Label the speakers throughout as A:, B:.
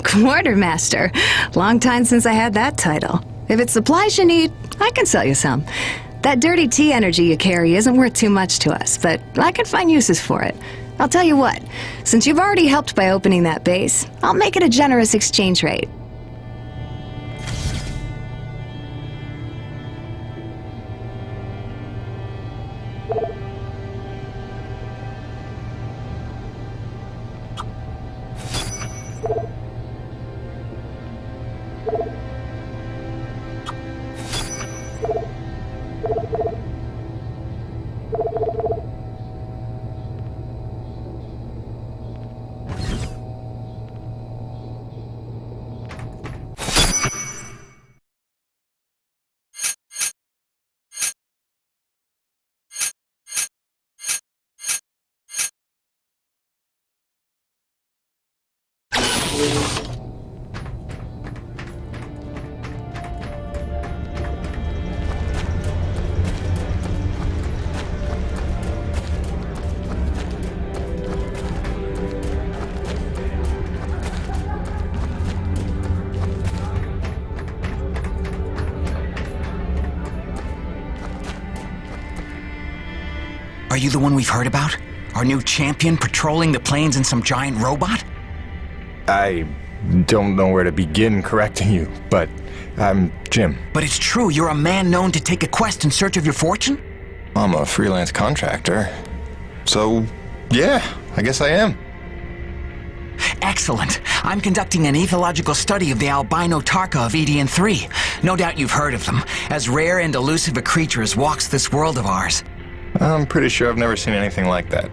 A: Quartermaster. Long time since I had that title. If it's supplies you need, I can sell you some. That dirty tea energy you carry isn't worth too much to us, but I can find uses for it. I'll tell you what, since you've already helped by opening that base, I'll make it a generous exchange rate.
B: Are you the one we've heard about? Our new champion patrolling the plains in some giant robot?
C: I don't know where to begin correcting you, but I'm Jim.
B: But it's true, you're a man known to take a quest in search of your fortune?
C: I'm a freelance contractor. So, yeah, I guess I am.
B: Excellent. I'm conducting an ethological study of the albino Tarka of EDN-3. No doubt you've heard of them. As rare and elusive a creature as walks this world of ours.
C: I'm pretty sure I've never seen anything like that.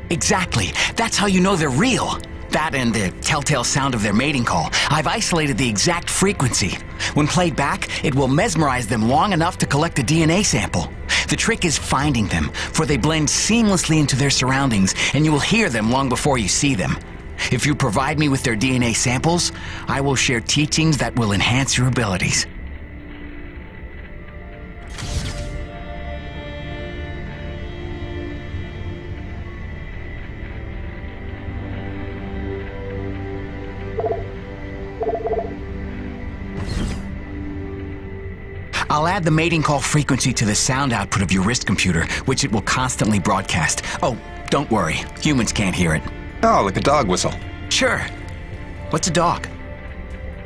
B: Exactly. That's how you know they're real. That and the telltale sound of their mating call. I've isolated the exact frequency. When played back, it will mesmerize them long enough to collect a DNA sample. The trick is finding them, for they blend seamlessly into their surroundings, and you will hear them long before you see them. If you provide me with their DNA samples, I will share teachings that will enhance your abilities. I'll add the mating call frequency to the sound output of your wrist computer, which it will constantly broadcast. Oh, don't worry. Humans can't hear it.
C: Oh, like a dog whistle.
B: Sure. What's a dog?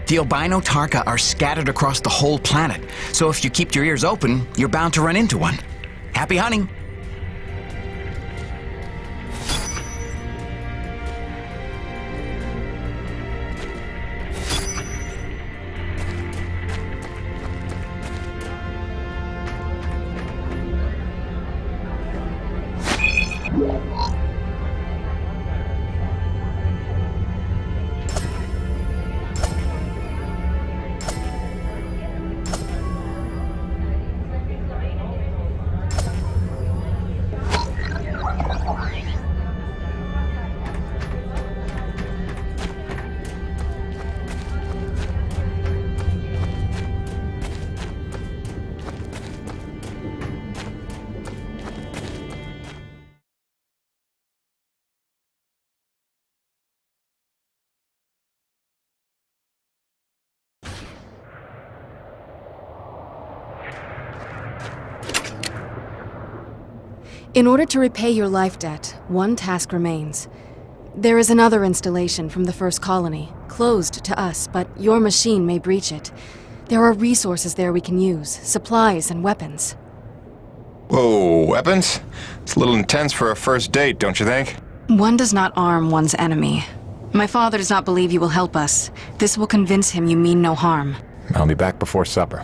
B: The albino Tarka are scattered across the whole planet, so if you keep your ears open, you're bound to run into one. Happy hunting!
D: In order to repay your life debt, one task remains. There is another installation from the first colony, closed to us, but your machine may breach it. There are resources there we can use, supplies and weapons.
C: Whoa, weapons? It's a little intense for a first date, don't you think?
D: One does not arm one's enemy. My father does not believe you will help us. This will convince him you mean no harm.
C: I'll be back before supper.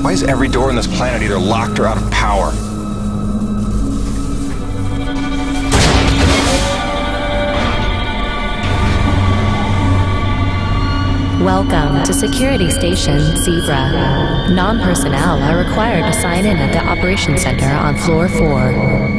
C: Why is every door on this planet either locked or out of power?
E: Welcome to Security Station Zebra. Non-personnel are required to sign in at the Operations Center on Floor 4.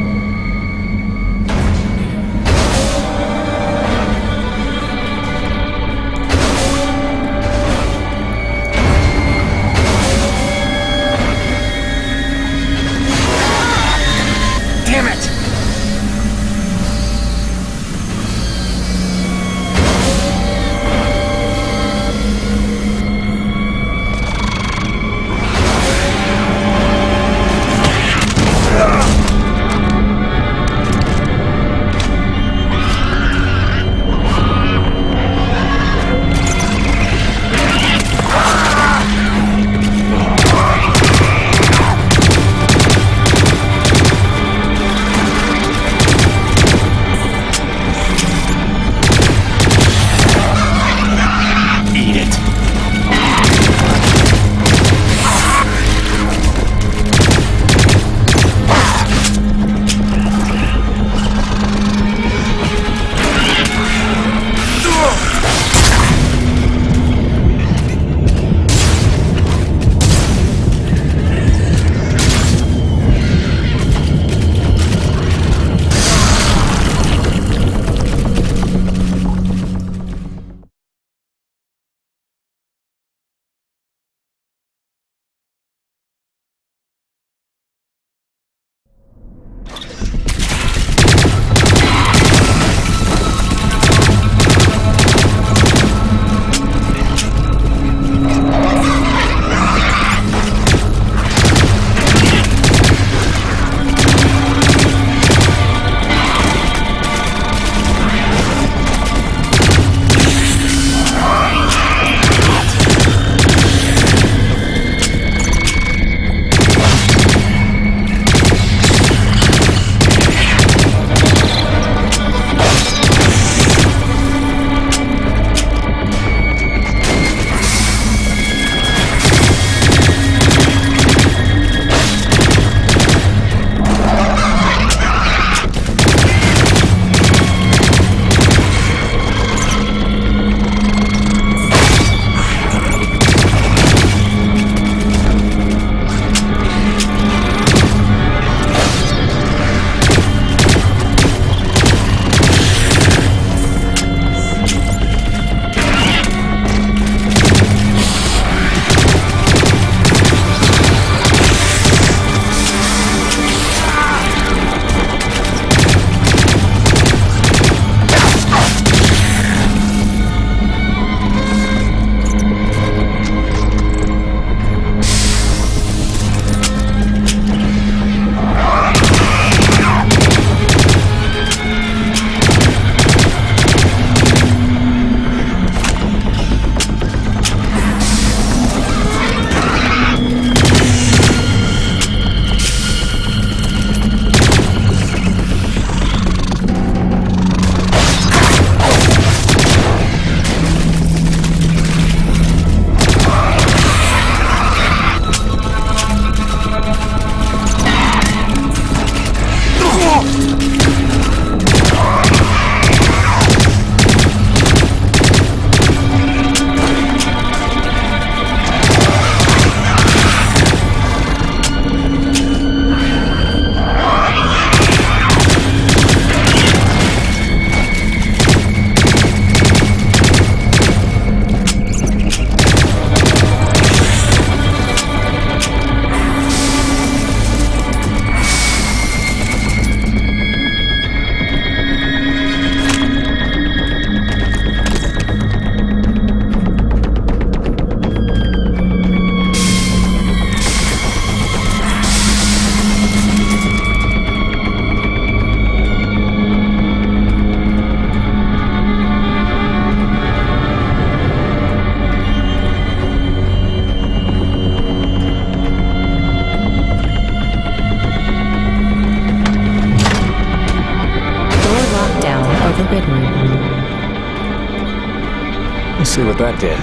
C: Let's see what that did.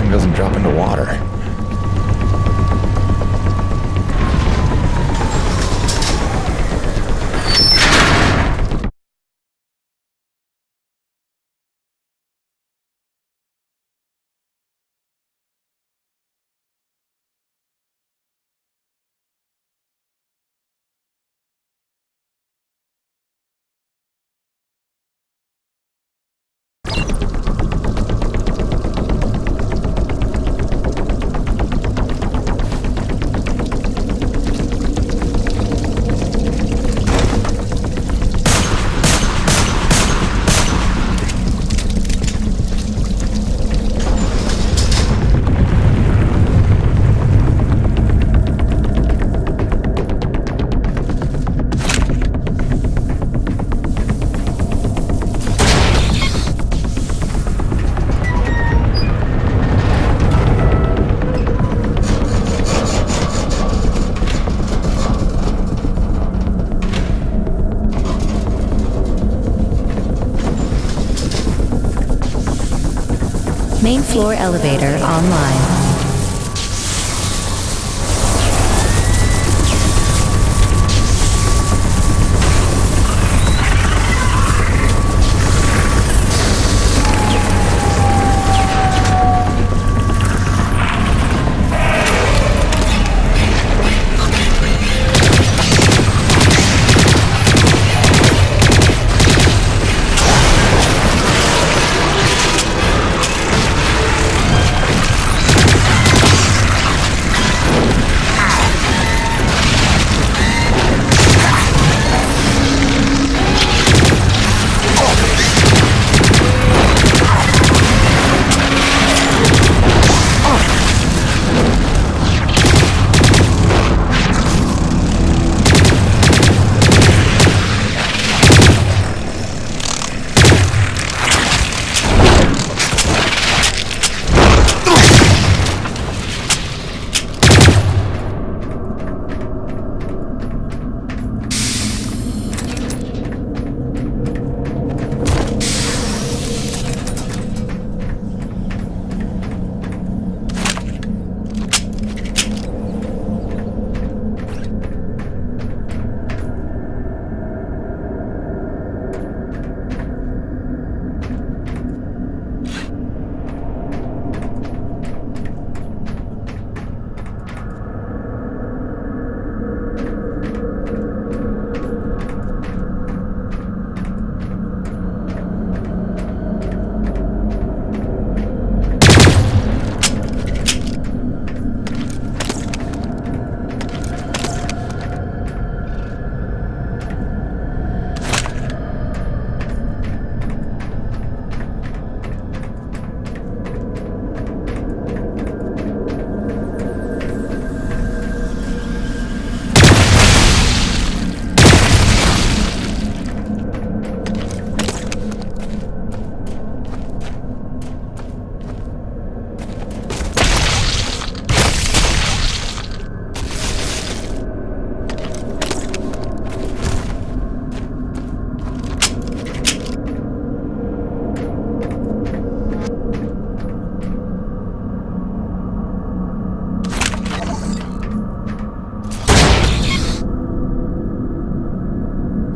C: thing doesn't drop into water.
E: Main floor elevator online.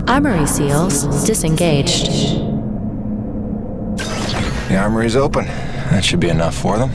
E: Armory seals disengaged.
C: The armory's open. That should be enough for them.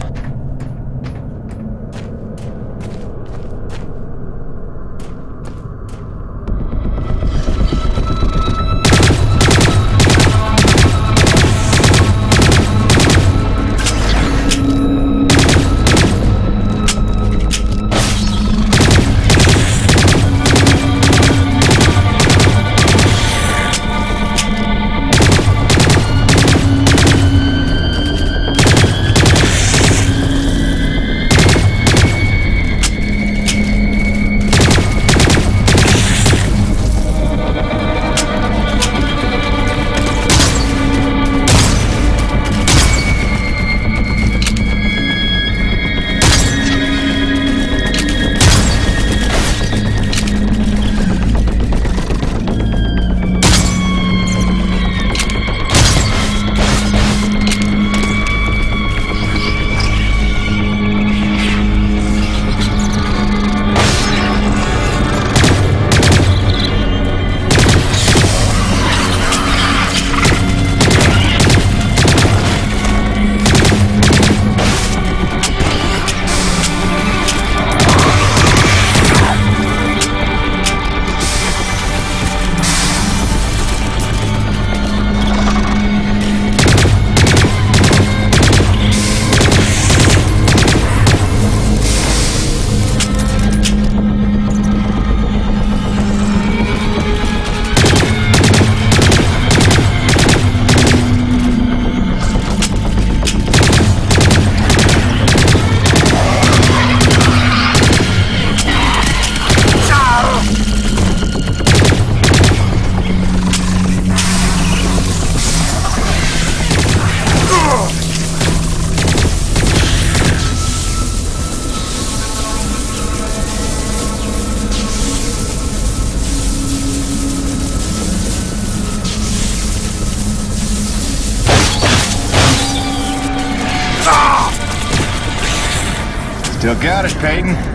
C: Still got it, Peyton.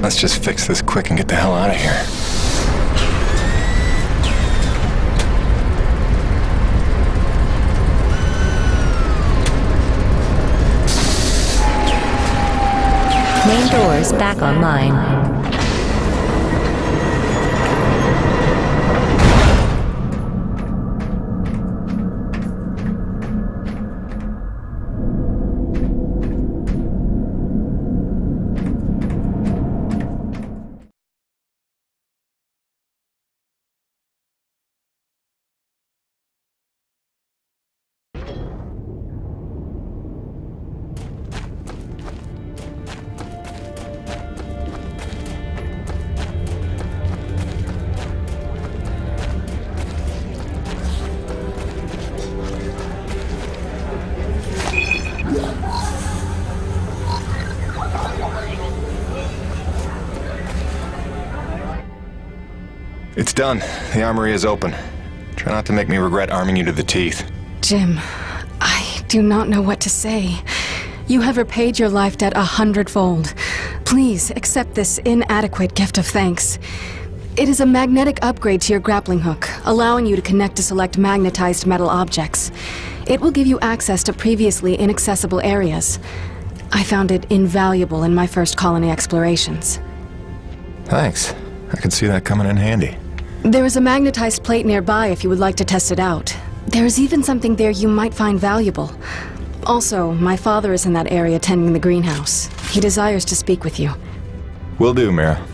C: Let's just fix this quick and get the hell out of here.
E: Main doors back online.
C: It's done. The armory is open. Try not to make me regret arming you to the teeth.
D: Jim, I do not know what to say. You have repaid your life debt 100-fold. Please accept this inadequate gift of thanks. It is a magnetic upgrade to your grappling hook, allowing you to connect to select magnetized metal objects. It will give you access to previously inaccessible areas. I found it invaluable in my first colony explorations.
C: Thanks. I could see that coming in handy.
D: There is a magnetized plate nearby if you would like to test it out. There is even something there you might find valuable. Also, my father is in that area tending the greenhouse. He desires to speak with you.
C: Will do, Mira.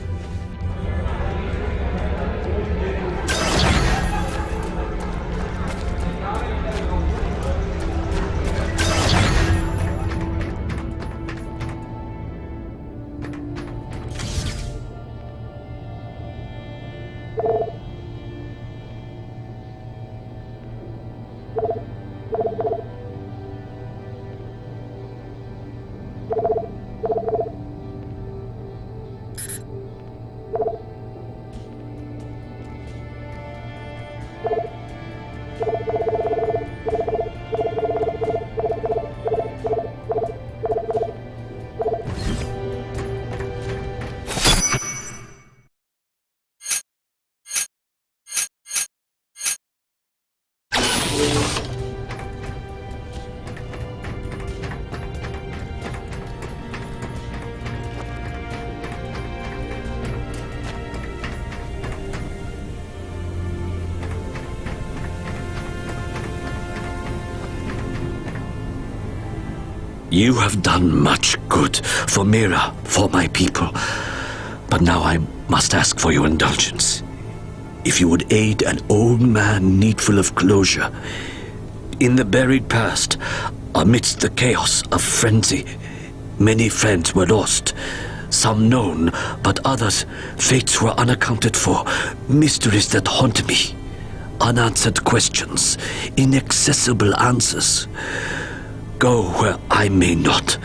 F: You have done much good for Mira, for my people. But now I must ask for your indulgence. If you would aid an old man needful of closure. In the buried past, amidst the chaos of frenzy, many friends were lost. Some known, but others, fates were unaccounted for. Mysteries that haunt me. Unanswered questions, inaccessible answers. Go where I may not.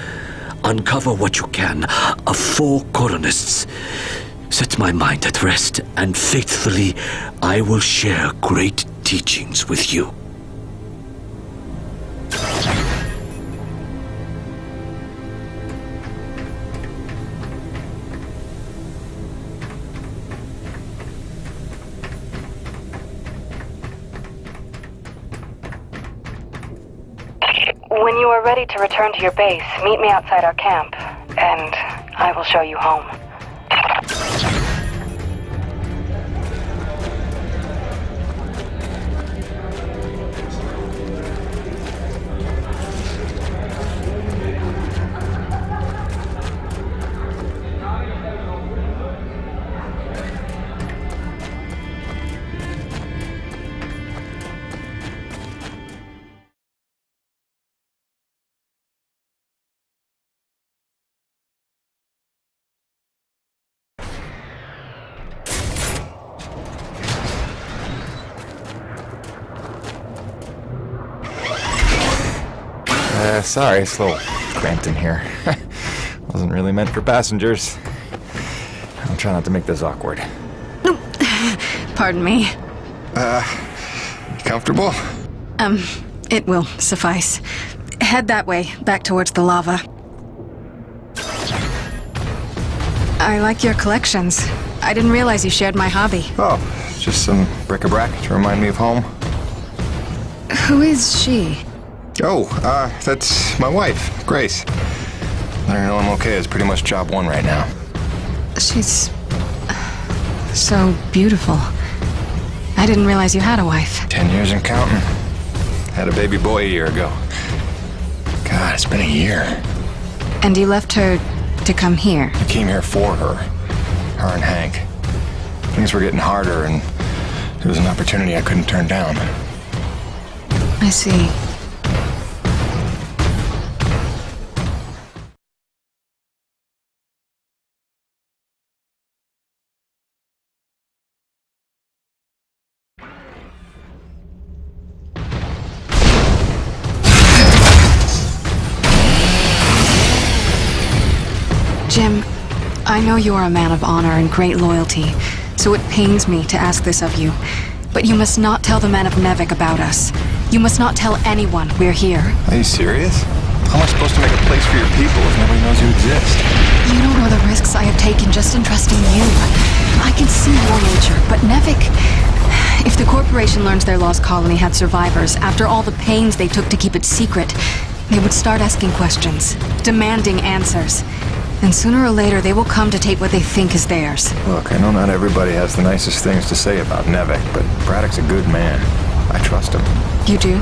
F: Uncover what you can of 4 colonists. Set my mind at rest, and faithfully I will share great teachings with you.
D: When you are ready to return to your base, meet me outside our camp, and I will show you home.
C: Sorry, it's a little cramped in here. Wasn't really meant for passengers. I'll try not to make this awkward.
D: Pardon me.
C: Comfortable?
D: It will suffice. Head that way, back towards the lava. I like your collections. I didn't realize you shared my hobby.
C: Oh, just some bric-a-brac to remind me of home.
D: Who is she?
C: Oh, that's my wife, Grace. Let her know I'm okay. It's pretty much job 1 right now.
D: She's so beautiful. I didn't realize you had a wife.
C: 10 years and counting. Had a baby boy a year ago. God, it's been a year.
D: And you left her to come here?
C: I came here for her. Her and Hank. Things were getting harder, and it was an opportunity I couldn't turn down.
D: I see. Jim, I know you are a man of honor and great loyalty, so it pains me to ask this of you. But you must not tell the men of Nevik about us. You must not tell anyone we're here.
C: Are you serious? How am I supposed to make a place for your people if nobody knows you exist?
D: You don't know the risks I have taken just in trusting you. I can see your nature, but Nevik... If the corporation learns their lost colony had survivors, after all the pains they took to keep it secret, they would start asking questions, demanding answers. And sooner or later, they will come to take what they think is theirs.
C: Look, I know not everybody has the nicest things to say about Nevik, but Braddock's a good man. I trust him.
D: You do?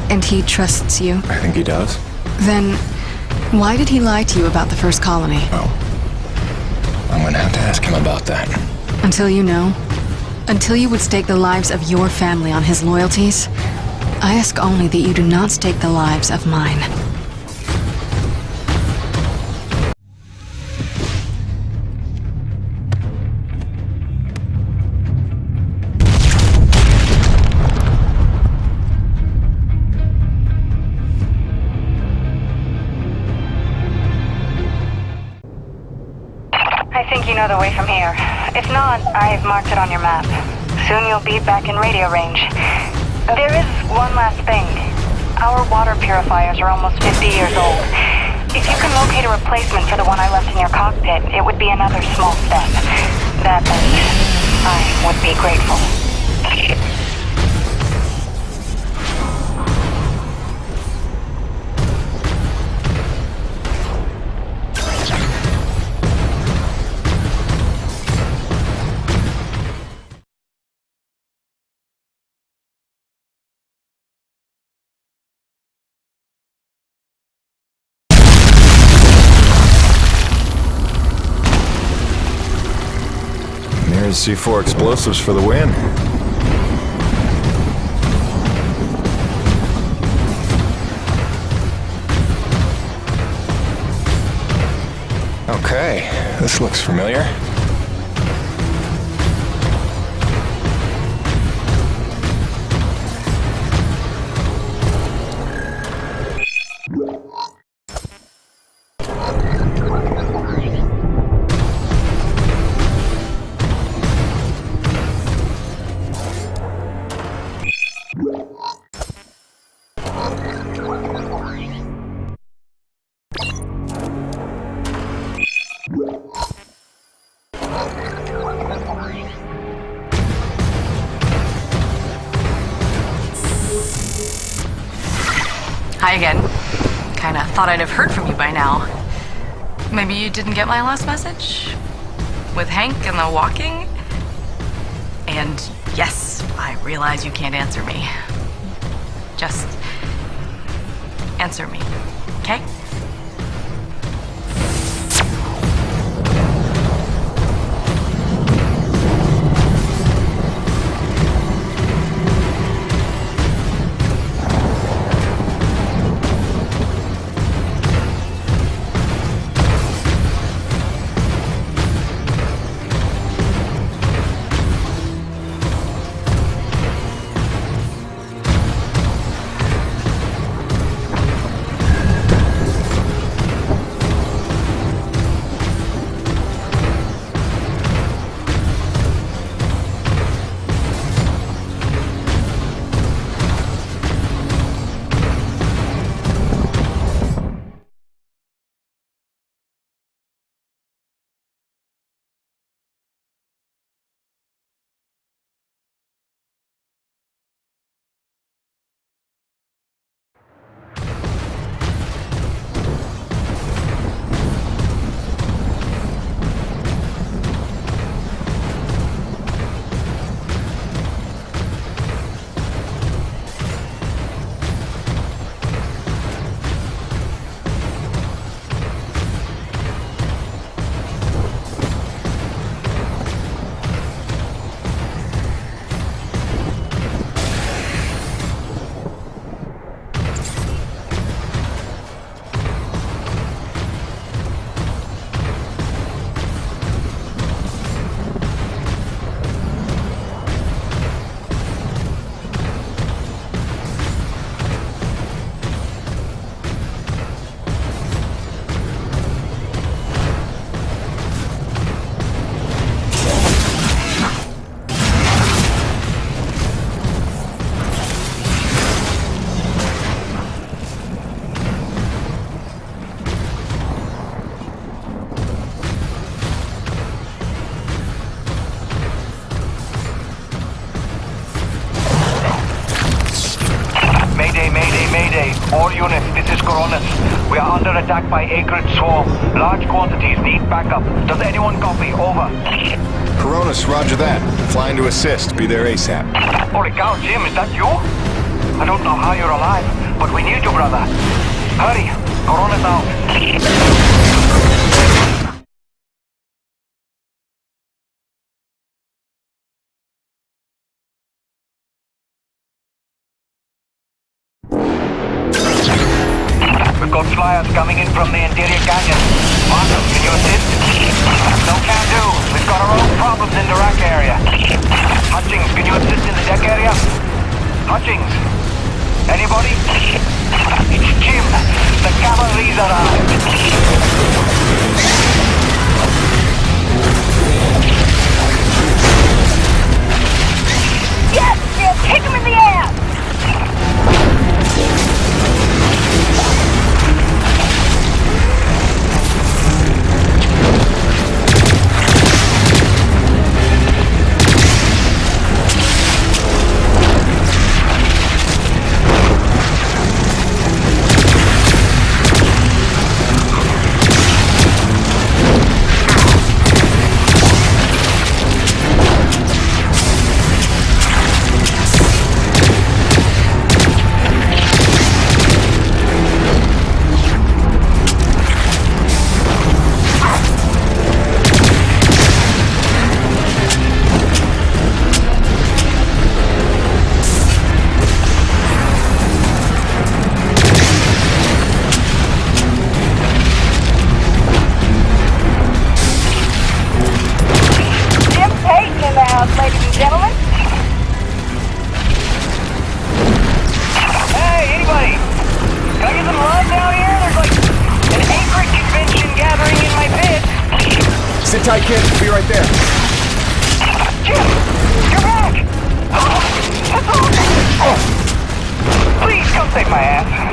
D: And he trusts you?
C: I think he does.
D: Then, why did he lie to you about the first colony?
C: Well, I'm gonna have to ask him about that.
D: Until you know? Until you would stake the lives of your family on his loyalties? I ask only that you do not stake the lives of mine. I think
G: think you know the way from here. If not, I've marked it on your map. Soon you'll be back in radio range. There is one last thing. Our water purifiers are almost 50 years old. If you can locate a replacement for the one I left in your cockpit, it would be another small step. That much, I would be grateful.
C: There's C4 explosives for the win. Okay, this looks familiar.
H: Hi again. Kinda thought I'd have heard from you by now. Maybe you didn't get my last message? With Hank and the walking? And yes, I realize you can't answer me. Just answer me, okay?
I: All units, this is Coronis. We are under attack by Acrid Swarm. Large quantities need backup. Does anyone copy? Over.
C: Coronis, roger that. Flying to assist. Be there ASAP.
I: Holy cow, Jim, is that you? I don't know how you're alive, but we need you, brother. Hurry. Coronis out. We've got flyers coming in from the interior canyon. Markham, can you assist? No can do. We've got our own problems in the rack area. Hutchings, can you assist in the deck area? Hutchings? Anybody? It's Jim. The cavalry's arrived.
C: Hang tight, kid. We'll be right there.
I: Jim! You're back! What's wrong? Please come save my ass.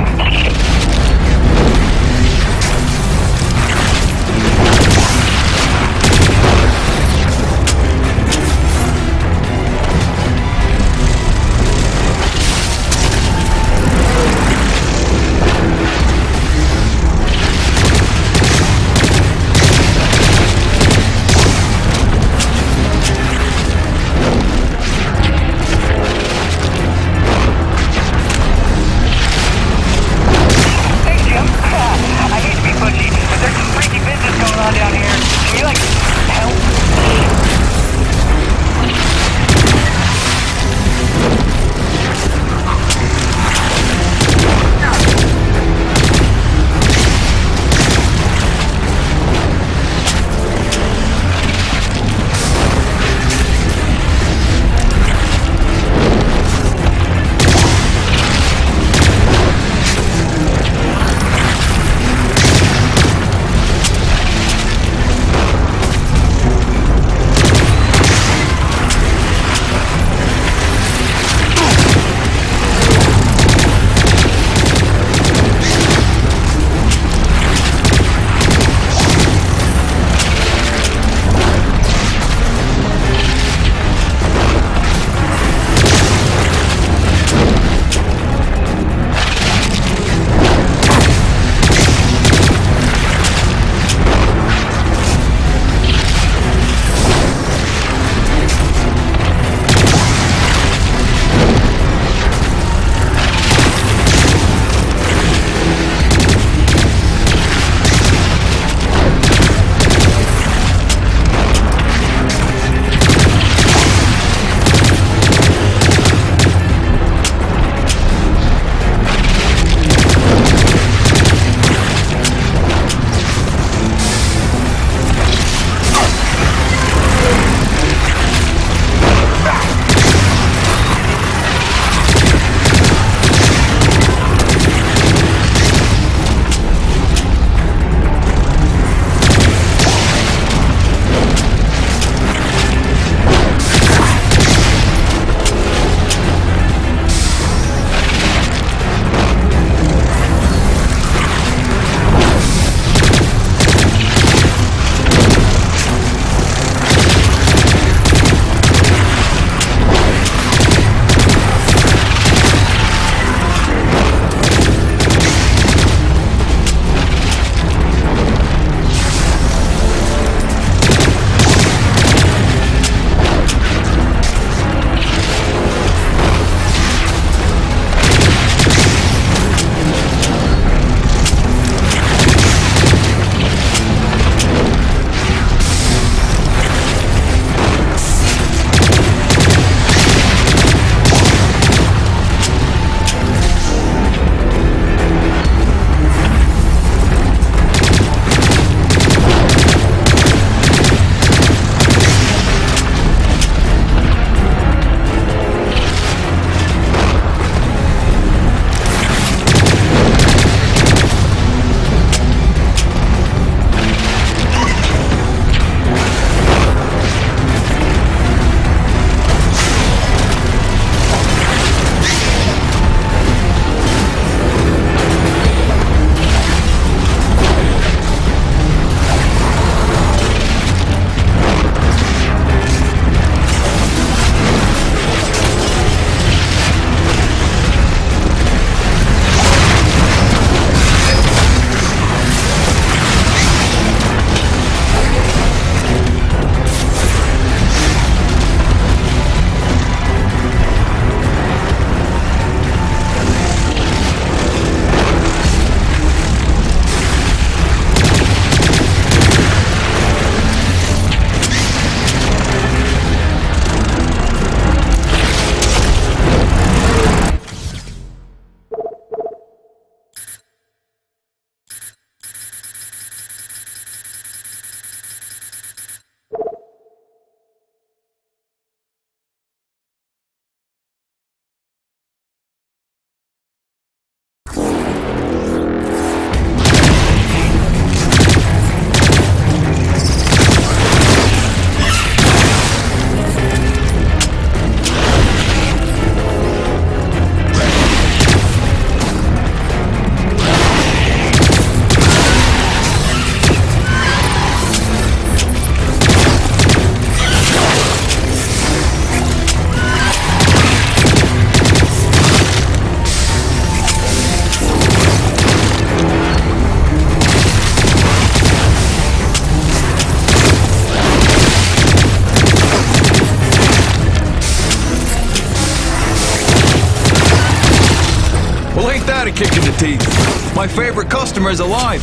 J: teeth. My favorite customer is alive.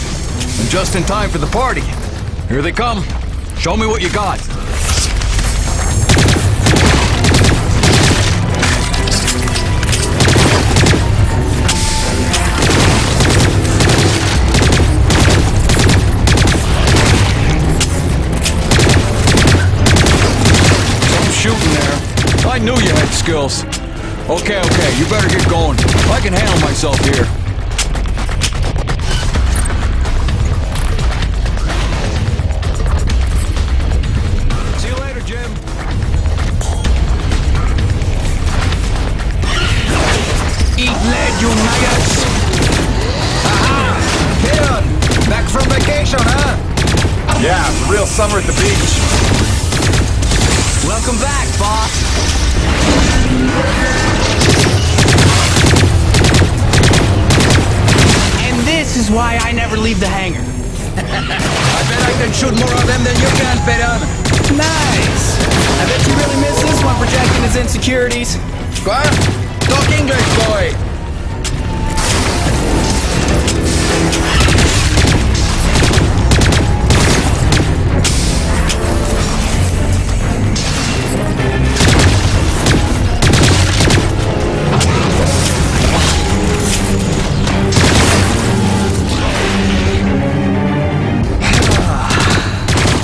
J: And just in time for the party. Here they come. Show me what you got. Some shooting there. I knew you had skills. Okay, you better get going. I can handle myself here. See you later, Jim. Eat lead, you maggots! Aha! Kid, back from vacation, huh?
C: Yeah, it's a real summer at the beach.
B: Welcome back, boss. And this is why I never leave the hangar.
J: I bet I can shoot more of them than you can, Pedon.
B: Nice. I bet you really miss this one projecting his insecurities.
J: What? Talk English, boy.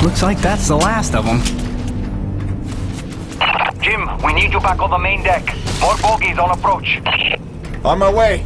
B: Looks like that's the last of them.
I: Jim, we need you back on the main deck. More bogies on approach.
C: On my way.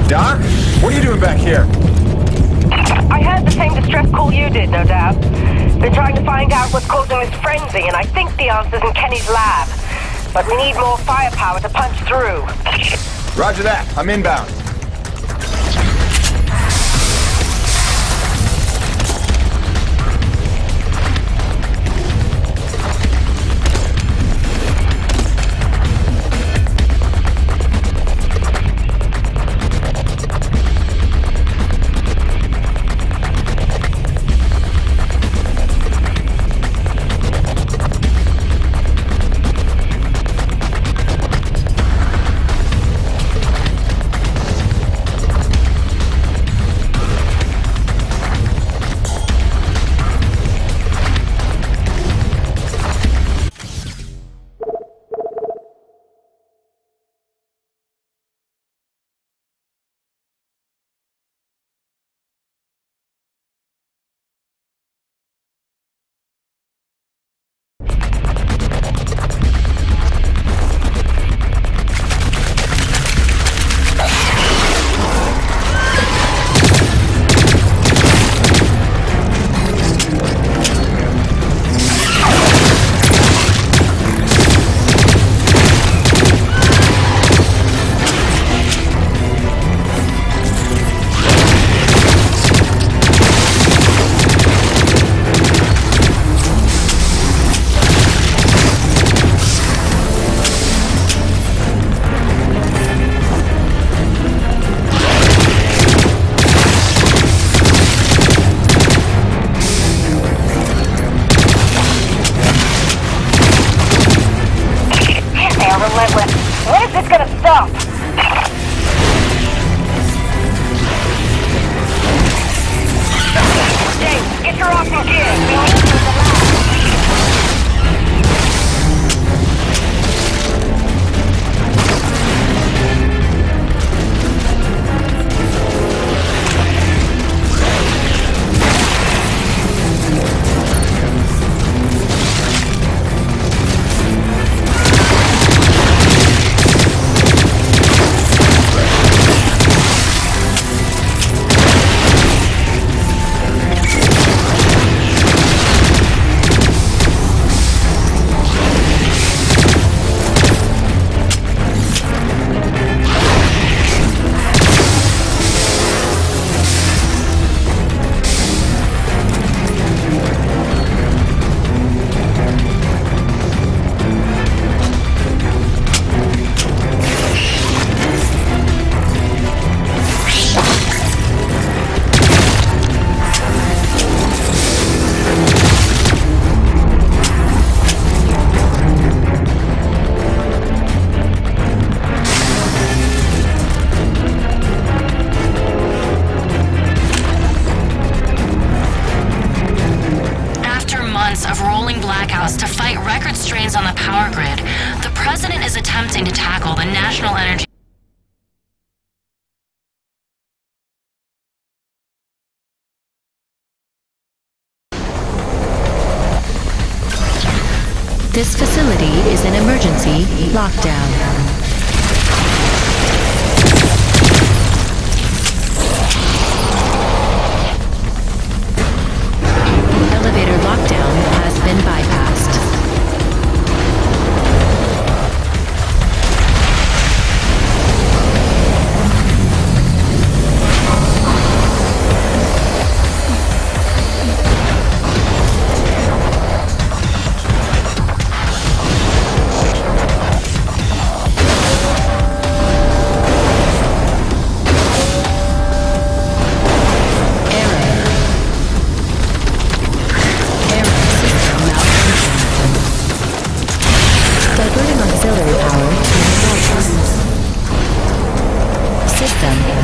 C: Doc? What are you doing back here?
G: I heard the same distress call you did, no doubt. Been trying to find out what's causing this frenzy, and I think the answer's in Kenny's lab. But we need more firepower to punch through.
C: Roger that. I'm inbound.
E: grid. The president is attempting to tackle the national energy. This facility is an emergency lockdown. Elevator lockdown has been bypassed.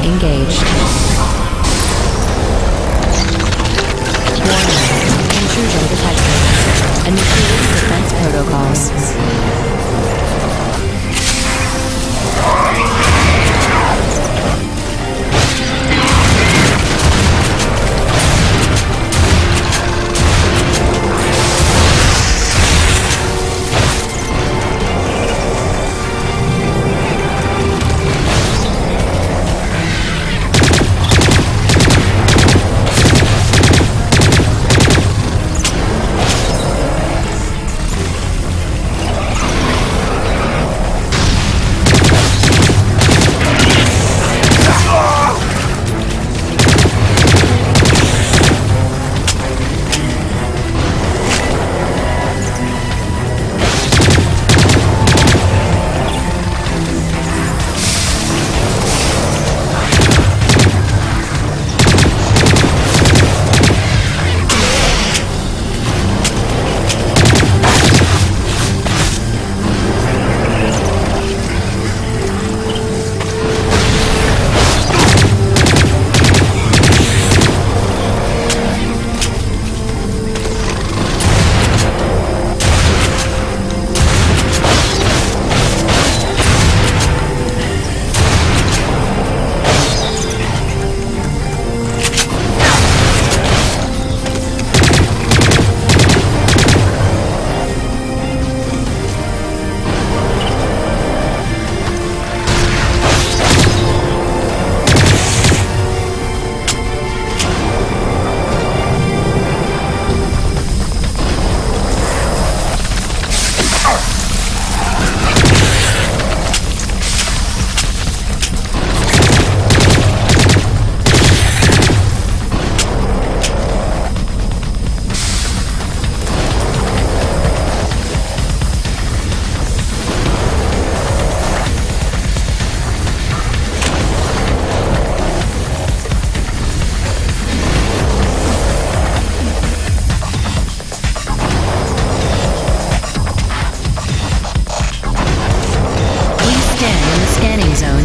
E: Engaged. Warning. Intrusion detected. Initiating defense protocols.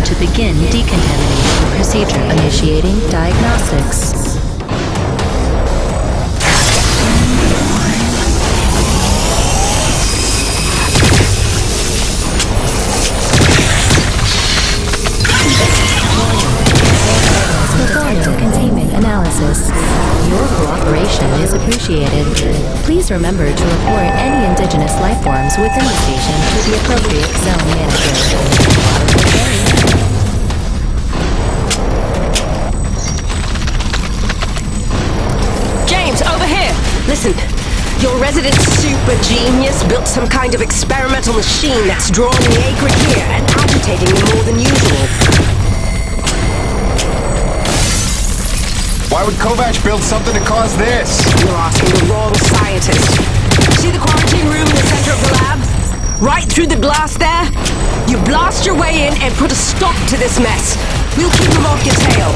E: To begin decontamination procedure. Initiating diagnostics. Performing containment analysis. Your cooperation is appreciated. Please remember to report any indigenous life forms within the station to the appropriate zone manager.
K: Over here! Listen, your resident super genius built some kind of experimental machine that's drawing the acrid here and agitating them more than usual.
C: Why would Kovac build something to cause this?
K: You're asking the wrong scientist. See the quarantine room in the center of the lab? Right through the glass there? You blast your way in and put a stop to this mess. We'll keep them off your tail.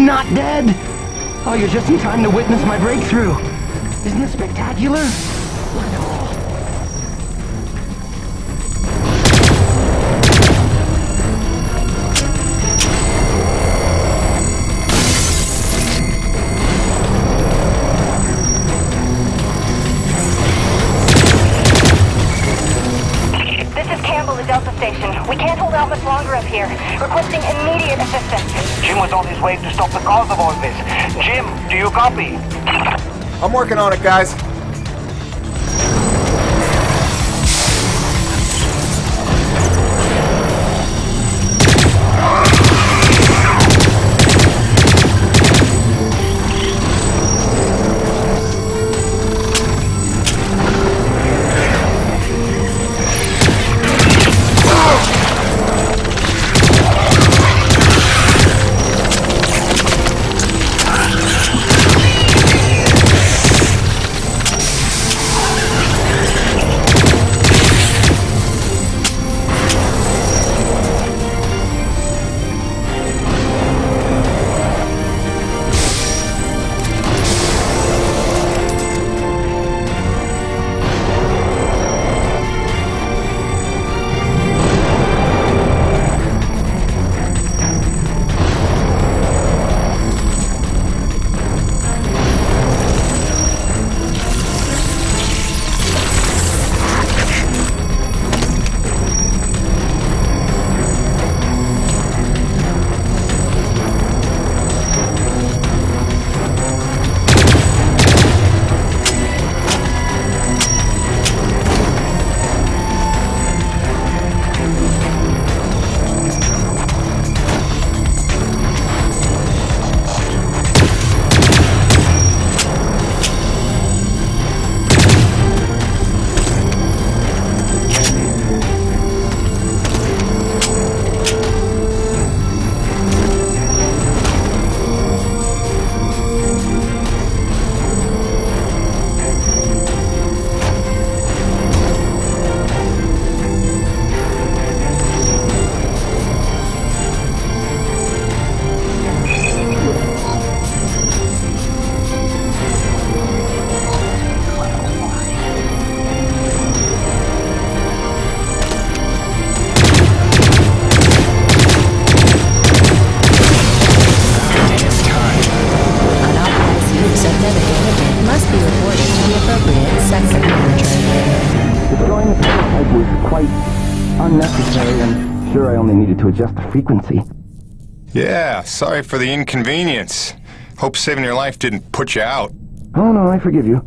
I: not dead? Oh, you're just in time to witness my breakthrough. Isn't this spectacular? Look at them all.
G: Delta Station. We can't hold out much longer up here. Requesting immediate assistance.
I: Jim was on his way to stop the cause of all this. Jim, do you copy?
C: I'm working on it, guys.
I: Unnecessary, and sure I only needed to adjust the frequency.
C: Yeah, sorry for the inconvenience. Hope saving your life didn't put you out.
I: Oh no, I forgive you.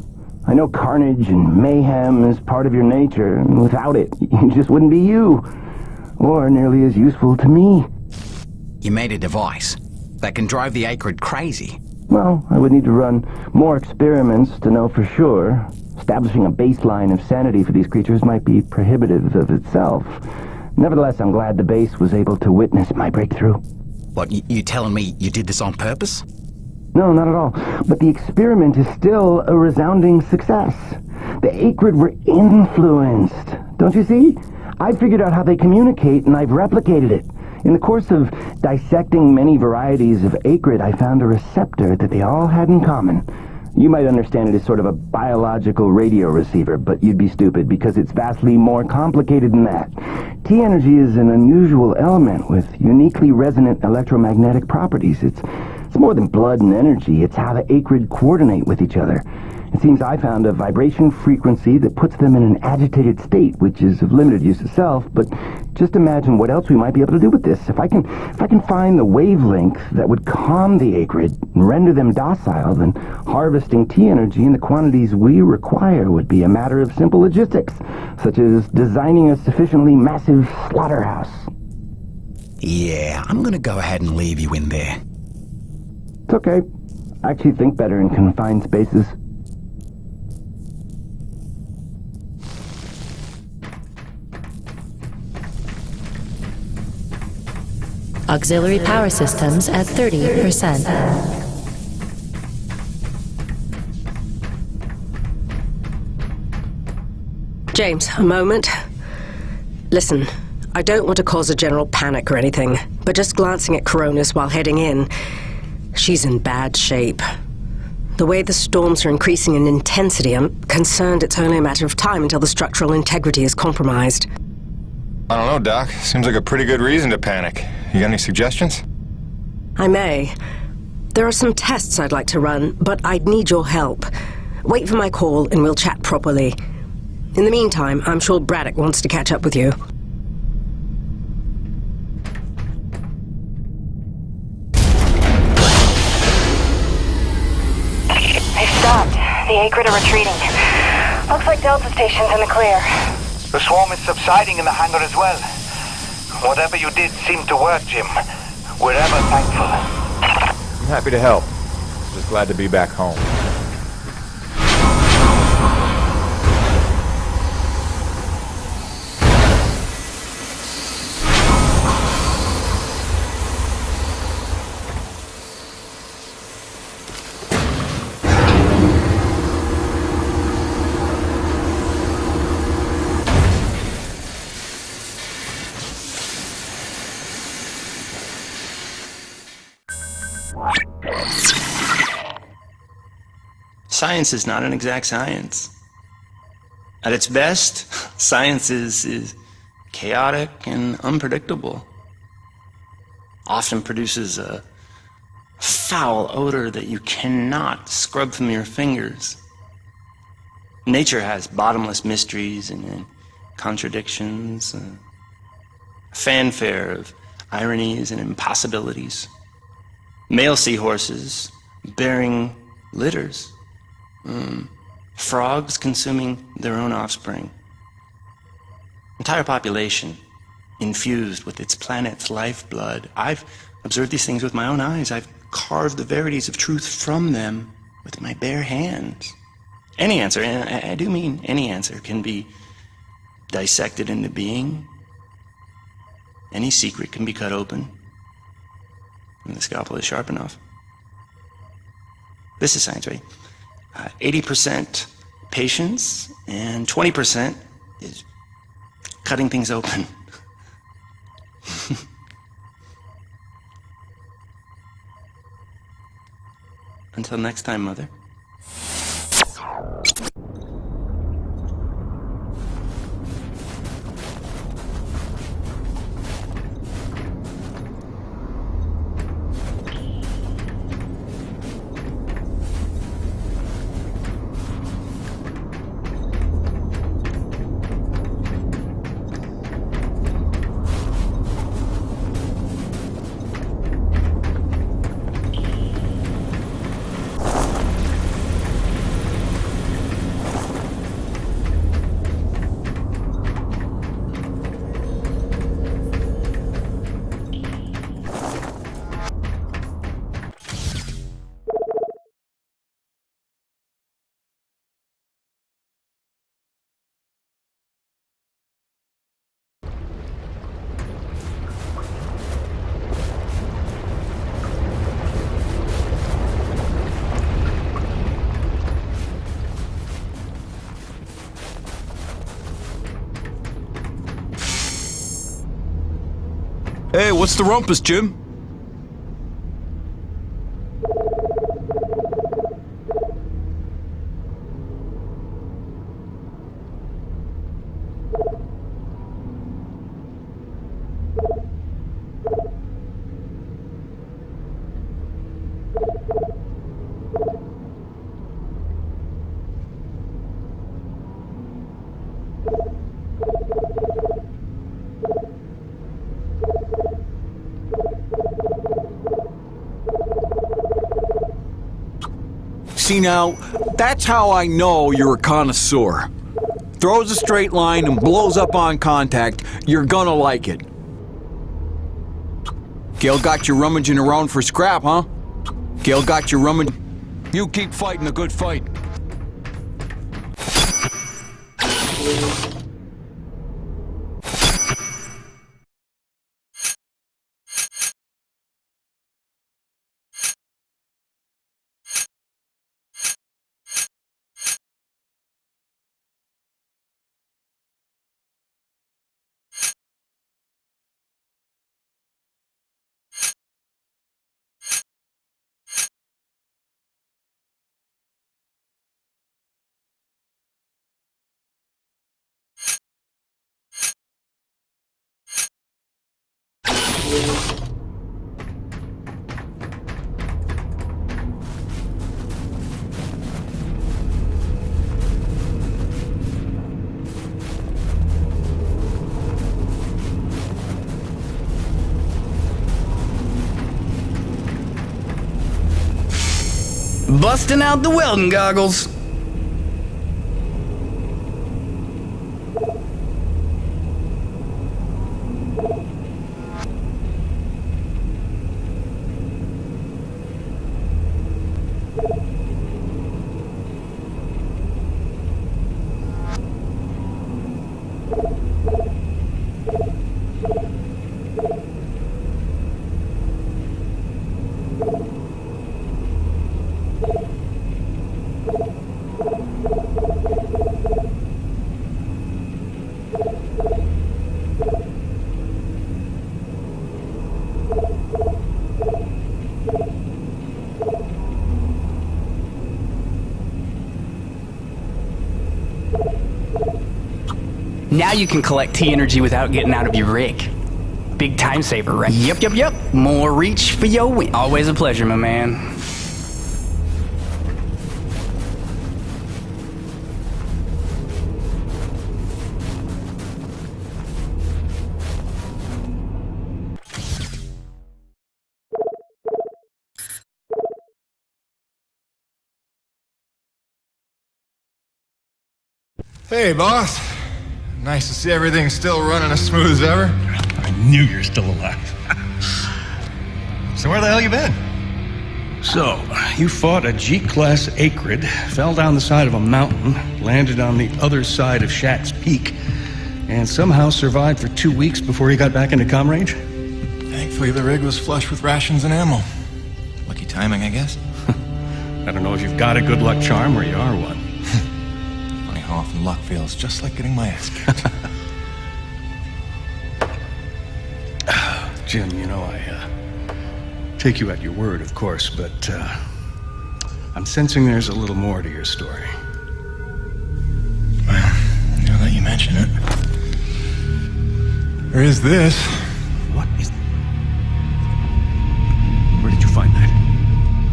I: I know carnage and mayhem is part of your nature, and without it, you just wouldn't be you. Or nearly as useful to me.
B: You made a device that can drive the Acrid crazy.
I: Well, I would need to run more experiments to know for sure. Establishing a baseline of sanity for these creatures might be prohibitive of itself. Nevertheless, I'm glad the base was able to witness my breakthrough.
B: What, you telling me you did this on purpose?
I: No, not at all. But the experiment is still a resounding success. The Acrid were influenced. Don't you see? I figured out how they communicate, and I've replicated it. In the course of dissecting many varieties of Acrid, I found a receptor that they all had in common. You might understand it as sort of a biological radio receiver, but you'd be stupid because it's vastly more complicated than that. T-energy is an unusual element with uniquely resonant electromagnetic properties. It's more than blood and energy. It's how the Acrid coordinate with each other. It seems I found a vibration frequency that puts them in an agitated state, which is of limited use itself, but just imagine what else we might be able to do with this. If I can find the wavelength that would calm the Acrid and render them docile, then harvesting T-energy in the quantities we require would be a matter of simple logistics, such as designing a sufficiently massive slaughterhouse.
B: Yeah, I'm gonna go ahead and leave you in there.
I: It's okay. I actually think better in confined spaces.
E: Auxiliary power systems at 30%.
K: James, a moment. Listen, I don't want to cause a general panic or anything, but just glancing at Coronas while heading in, She's in bad shape. The way the storms are increasing in intensity, I'm concerned it's only a matter of time until the structural integrity is compromised.
C: I don't know, Doc. Seems like a pretty good reason to panic. You got any suggestions?
K: I may. There are some tests I'd like to run, but I'd need your help. Wait for my call and we'll chat properly. In the meantime, I'm sure Braddock wants to catch up with you.
G: They stopped. The A-Grid are retreating. Looks like Delta Station's in the clear.
I: The swarm is subsiding in the hangar as well. Whatever you did seemed to work, Jim. We're ever thankful.
C: I'm happy to help. Just glad to be back home.
L: Science is not an exact science. At its best, science is chaotic and unpredictable. Often produces a foul odor that you cannot scrub from your fingers. Nature has bottomless mysteries and contradictions, a fanfare of ironies and impossibilities. Male seahorses bearing litters. Frogs consuming their own offspring. Entire population infused with its planet's lifeblood. I've observed these things with my own eyes. I've carved the verities of truth from them with my bare hands. Any answer, and I do mean any answer, can be dissected into being. Any secret can be cut open when the scalpel is sharp enough. This is science, right? 80% patience and 20% is cutting things open. Until next time, Mother.
J: Hey, what's the rumpus, Jim? See now, that's how I know you're a connoisseur. Throws a straight line and blows up on contact, you're gonna like it. Gail got you rummaging around for scrap, huh? Gail got you rummaging. You keep fighting a good fight.
M: Busting out the welding goggles.
N: Now you can collect T-energy without getting out of your rig. Big time saver, right? Yep. More reach for your win. Always a pleasure, my man.
C: Hey, boss. Nice to see everything still running as smooth as ever.
F: I knew you're still alive.
C: So where the hell you been?
F: So, you fought a G-class acrid, fell down the side of a mountain, landed on the other side of Shat's Peak, and somehow survived for 2 weeks before you got back into comm range?
C: Thankfully, the rig was flush with rations and ammo. Lucky timing, I guess.
F: I don't know if you've got a good luck charm or you are one.
C: Funny how often luck feels just like getting my ass kicked.
F: Jim, you know, I take you at your word, of course, but I'm sensing there's a little more to your story.
C: Well, now that you mention it. There is this.
F: What is... Where did you find that?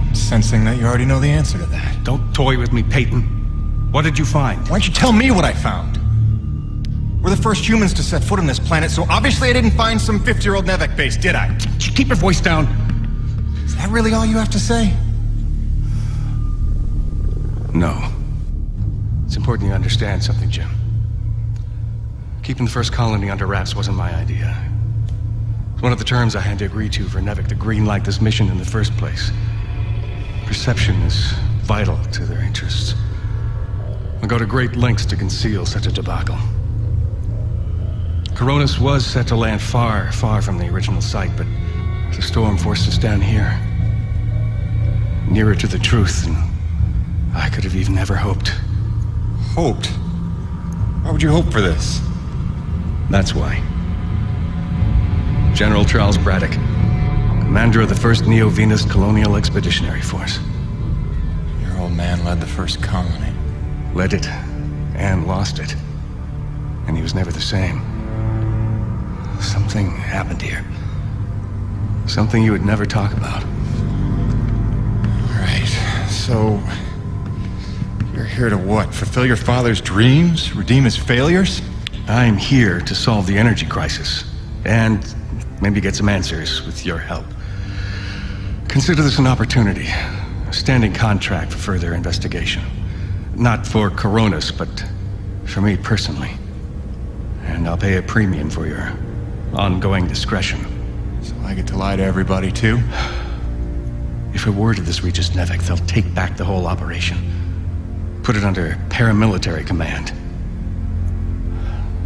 C: I'm sensing that you already know the answer to that.
F: Don't toy with me, Peyton. What did you find?
C: Why don't you tell me what I found? We're the first humans to set foot on this planet, so obviously I didn't find some 50-year-old Nevek base, did I?
F: Keep your voice down.
C: Is that really all you have to say?
F: No. It's important you understand something, Jim. Keeping the first colony under wraps wasn't my idea. It's one of the terms I had to agree to for Nevek to greenlight this mission in the first place. Perception is vital to their interests. I'll go to great lengths to conceal such a debacle. Coronis was set to land far, far from the original site, but the storm forced us down here. Nearer to the truth than I could have even ever hoped.
C: Hoped? Why would you hope for this?
F: That's why. General Charles Braddock, commander of the 1st Neo-Venus Colonial Expeditionary Force.
C: Your old man led the first colony.
F: Led it, and lost it. And he was never the same. Something happened here. Something you would never talk about.
C: All right, so... you're here to what? Fulfill your father's dreams? Redeem his failures?
F: I'm here to solve the energy crisis. And maybe get some answers with your help. Consider this an opportunity. A standing contract for further investigation. Not for Coronis, but for me personally. And I'll pay a premium for your ongoing discretion.
C: So I get to lie to everybody, too?
F: If a word of this reaches Nevek, they'll take back the whole operation. Put it under paramilitary command.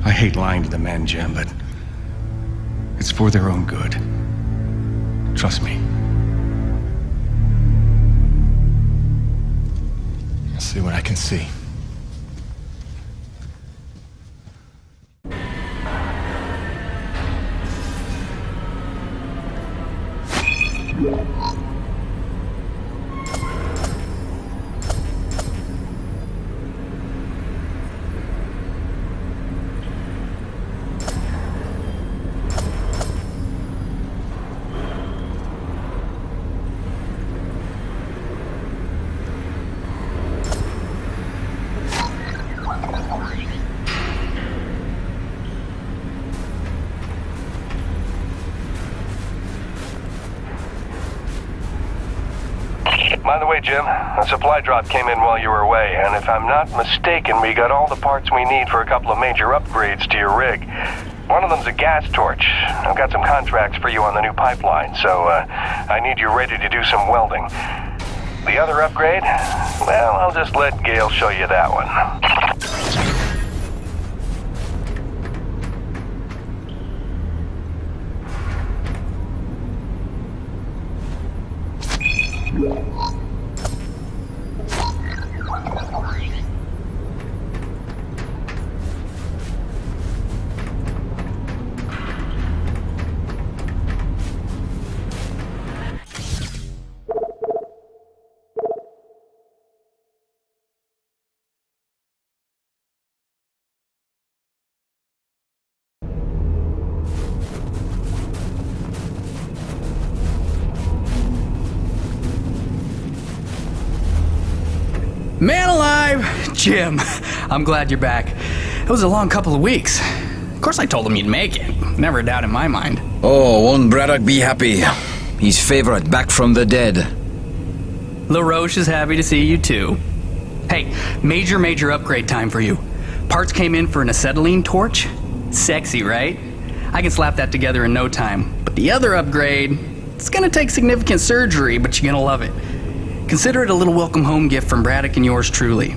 F: I hate lying to the men, Jim, but it's for their own good. Trust me.
C: I'll see what I can see.
I: By the way, Jim, a supply drop came in while you were away, and if I'm not mistaken, we got all the parts we need for a couple of major upgrades to your rig. One of them's a gas torch. I've got some contracts for you on the new pipeline, so I need you ready to do some welding. The other upgrade? Well, I'll just let Gale show you that one.
N: Man alive! Jim, I'm glad you're back. It was a long couple of weeks. Of course I told him you'd make it. Never a doubt in my mind.
J: Oh, won't Braddock be happy? His favorite back from the dead.
N: LaRoche is happy to see you too. Hey, major upgrade time for you. Parts came in for an acetylene torch. Sexy, right? I can slap that together in no time. But the other upgrade, it's gonna take significant surgery, but you're gonna love it. Consider it a little welcome home gift from Braddock and yours truly.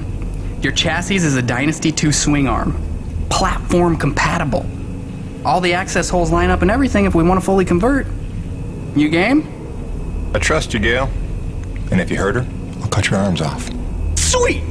N: Your chassis is a Dynasty 2 swing arm. Platform compatible. All the access holes line up and everything if we want to fully convert. You game?
C: I trust you, Gale. And if you hurt her, I'll cut your arms off.
N: Sweet!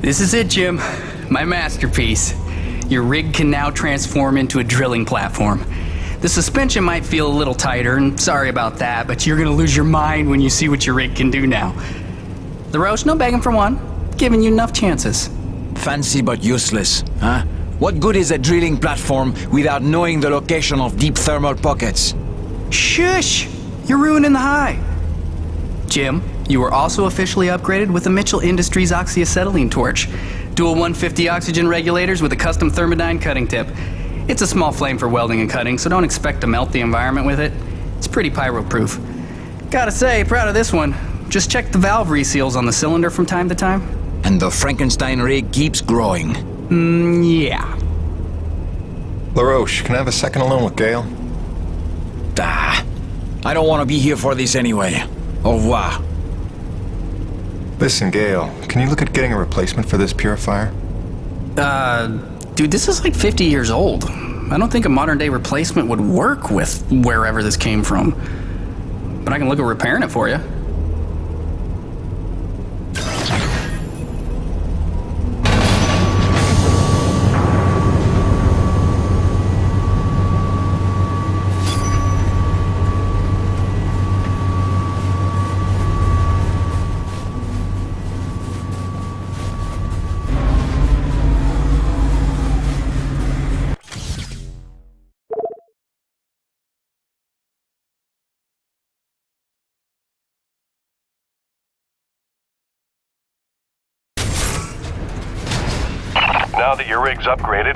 N: This is it, Jim. My masterpiece. Your rig can now transform into a drilling platform. The suspension might feel a little tighter, and sorry about that, but you're gonna lose your mind when you see what your rig can do now. LaRoche, no begging for one. Giving you enough chances.
J: Fancy but useless, huh? What good is a drilling platform without knowing the location of deep thermal pockets?
N: Shush! You're ruining the high. Jim, you were also officially upgraded with the Mitchell Industries oxyacetylene torch. Dual 150 oxygen regulators with a custom thermodyne cutting tip. It's a small flame for welding and cutting, so don't expect to melt the environment with it. It's pretty pyro-proof. Gotta say, proud of this one. Just check the valve reseals on the cylinder from time to time.
J: And the Frankenstein rig keeps growing.
N: Yeah.
C: LaRoche, can I have a second alone with Gale?
J: I don't want to be here for this anyway. Au revoir.
C: Listen, Gale, can you look at getting a replacement for this purifier?
N: Dude, this is like 50 years old. I don't think a modern-day replacement would work with wherever this came from. But I can look at repairing it for you.
I: Now that your rig's upgraded,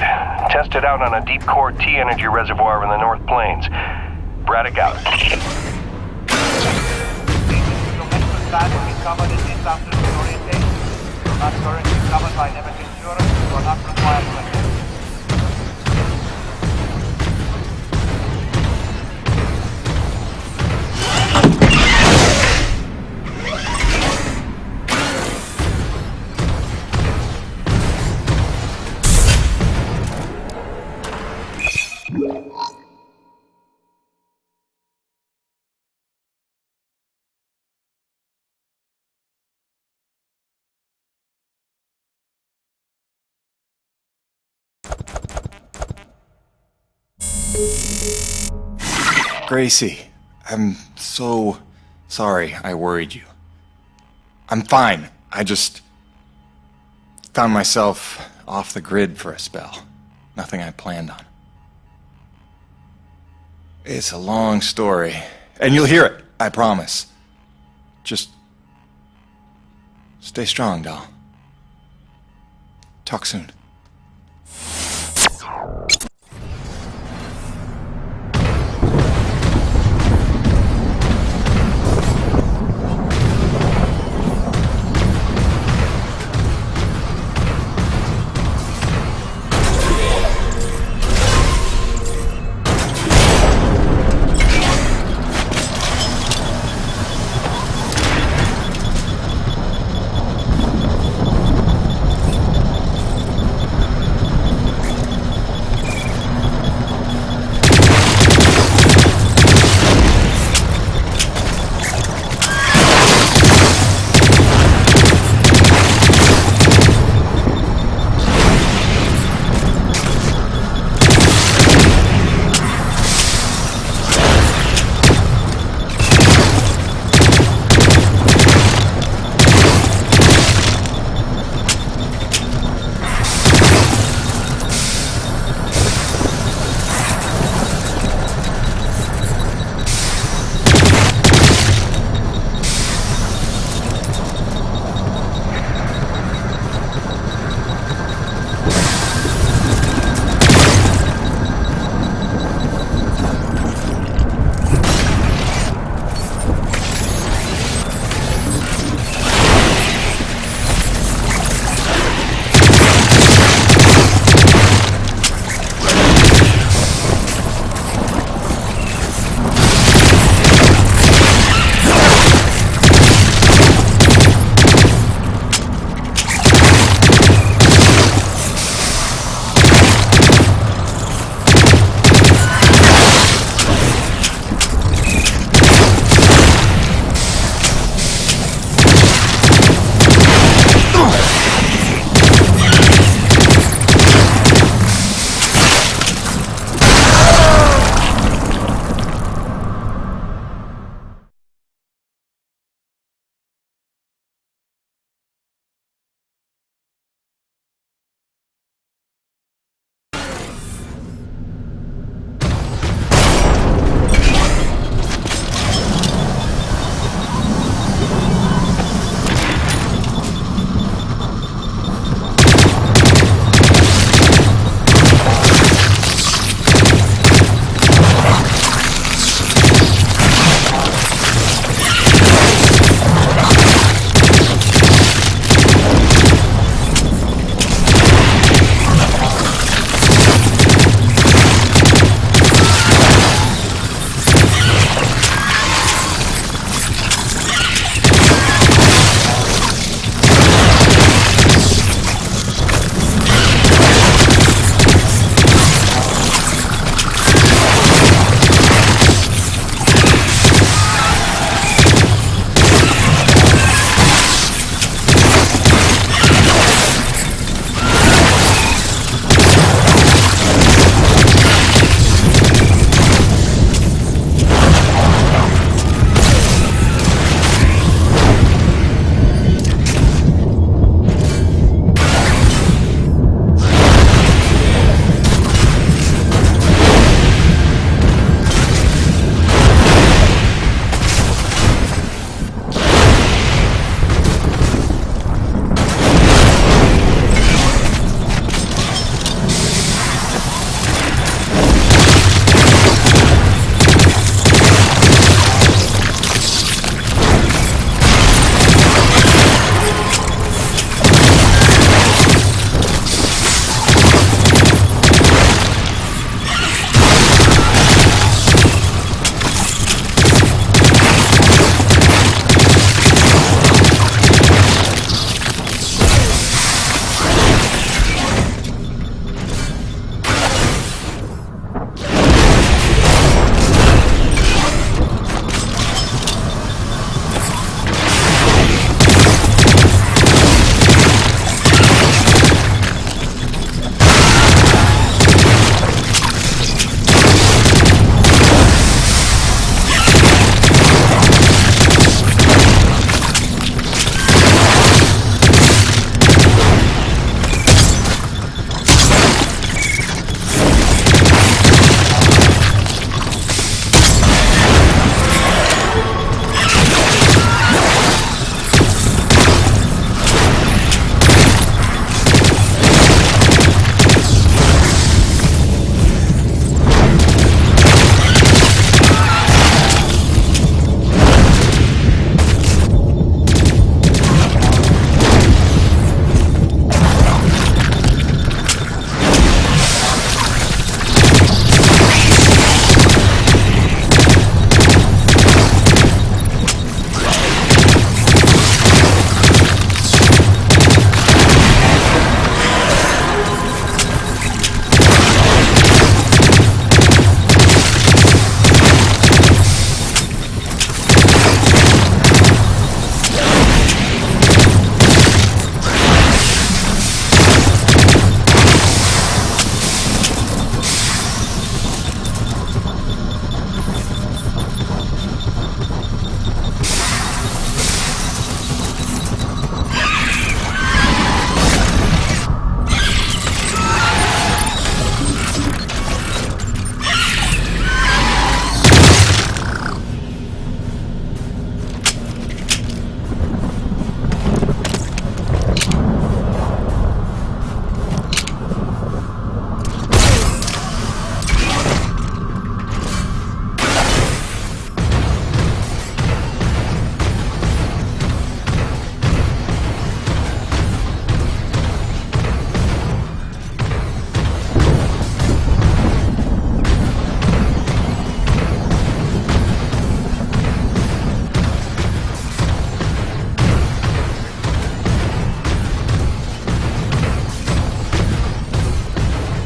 I: test it out on a deep core T-energy reservoir in the North Plains. Braddock out.
O: Not currently covered by Nemesis insurance, you are not required to attend.
C: Gracie, I'm so sorry I worried you. I'm fine. I just found myself off the grid for a spell. Nothing I planned on. It's a long story. And you'll hear it, I promise. Just stay strong, doll. Talk soon.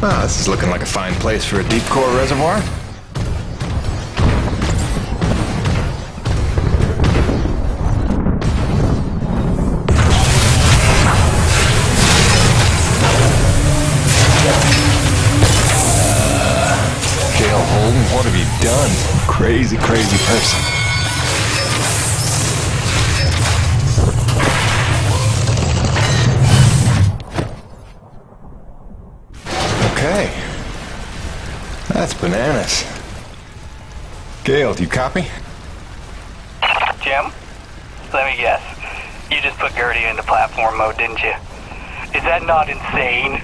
C: Ah, this is looking like a fine place for a deep core reservoir. Gail Holden, what have you done? Crazy, crazy person. Okay. That's bananas. Gail, do you copy?
I: Jim? Let me guess. You just put Gertie into platform mode, didn't you? Is that not insane?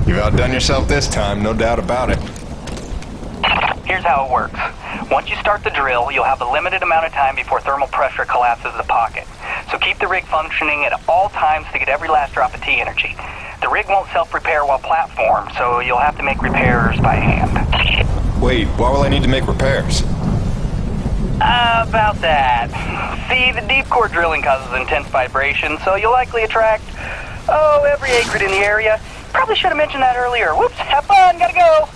C: You've outdone yourself this time, no doubt about it.
I: Here's how it works. Once you start the drill, you'll have a limited amount of time before thermal pressure collapses the pocket. So keep the rig functioning at all times to get every last drop of T energy. The rig won't self-repair while platform, so you'll have to make repairs by hand.
C: Wait, why will I need to make repairs?
I: About that. See, the deep core drilling causes intense vibration, so you'll likely attract, every acrid in the area. Probably should have mentioned that earlier. Whoops, have fun, gotta go.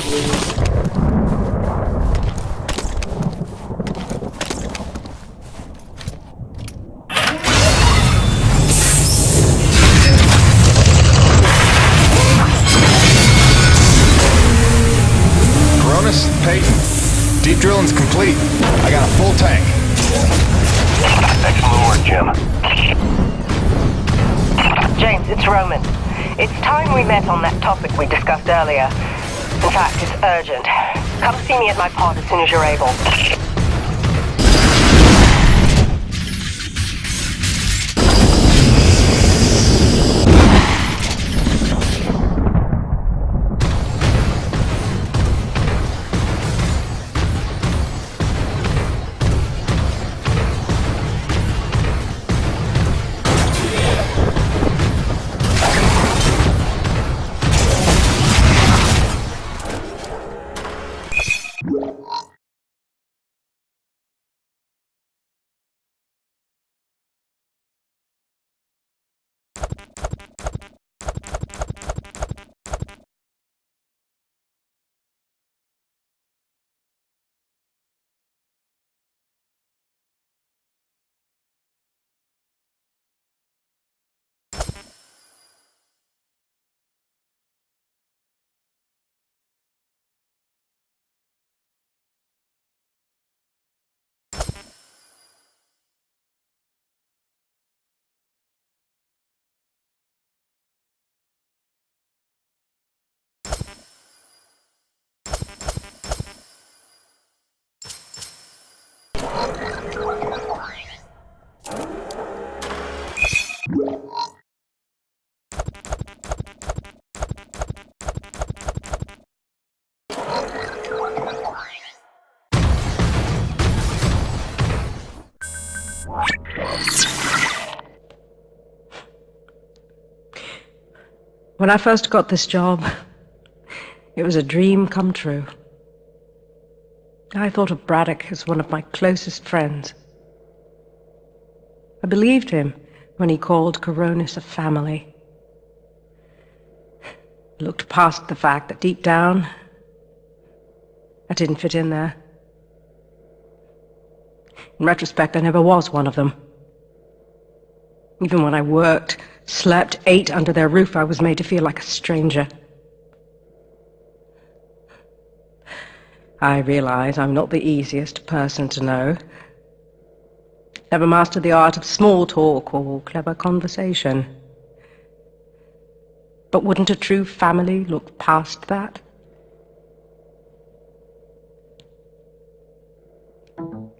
C: Deep drilling's complete. I got a full tank.
I: Excellent work, Jim.
G: James, it's Roman. It's time we met on that topic we discussed earlier. In fact, it's urgent. Come see me at my pod as soon as you're able.
P: When I first got this job, it was a dream come true. I thought of Braddock as one of my closest friends. I believed him when he called Coronis a family. I looked past the fact that deep down, I didn't fit in there. In retrospect, I never was one of them. Even when I worked, slept, ate under their roof, I was made to feel like a stranger. I realize I'm not the easiest person to know. Never mastered the art of small talk or clever conversation. But wouldn't a true family look past that? And